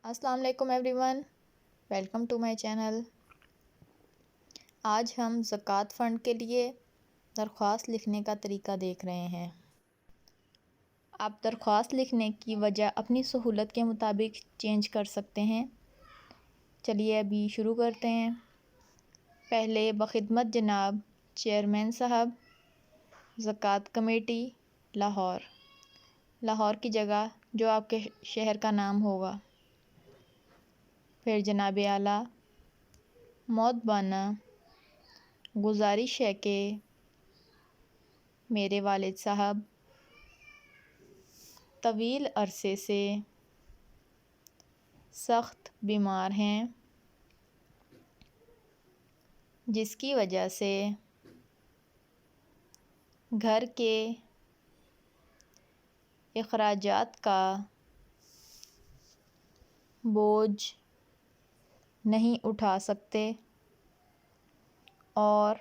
السلام علیکم everyone, welcome to my channel. آج ہم زکوٰۃ فنڈ کے لیے درخواست لکھنے کا طریقہ دیکھ رہے ہیں۔ آپ درخواست لکھنے کی وجہ اپنی سہولت کے مطابق چینج کر سکتے ہیں۔ چلیے ابھی شروع کرتے ہیں۔ پہلے بخدمت جناب چیئرمین صاحب، زکوٰۃ کمیٹی، لاہور کی جگہ جو آپ کے شہر کا نام ہوگا۔ پھر جناب اعلیٰ، مؤدبانہ گزارش ہے کہ میرے والد صاحب طویل عرصے سے سخت بیمار ہیں، جس کی وجہ سے گھر کے اخراجات کا بوجھ نہیں اٹھا سکتے اور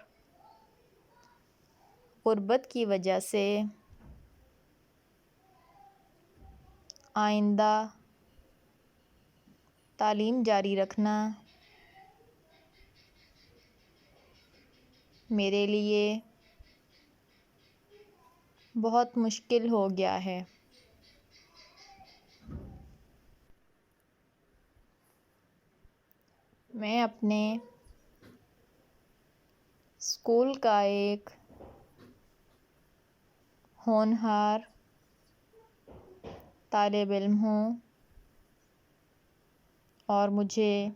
غربت کی وجہ سے آئندہ تعلیم جاری رکھنا میرے لیے بہت مشکل ہو گیا ہے۔ میں اپنے اسکول کا ایک ہونہار طالب علم ہوں اور مجھے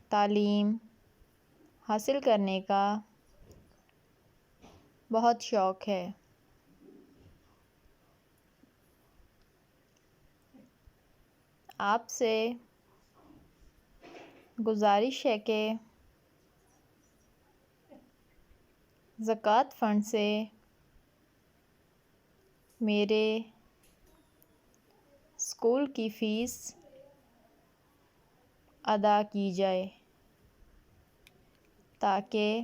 تعلیم حاصل کرنے کا بہت شوق ہے۔ آپ سے گزارش ہے کہ زکوٰۃ فنڈ سے میرے اسکول کی فیس ادا کی جائے تاکہ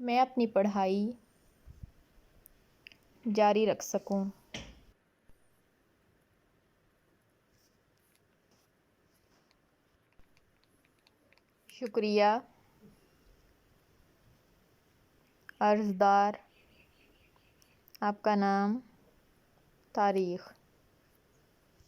میں اپنی پڑھائی جاری رکھ سکوں۔ شکریہ۔ عرضدار، آپ کا نام، تاریخ۔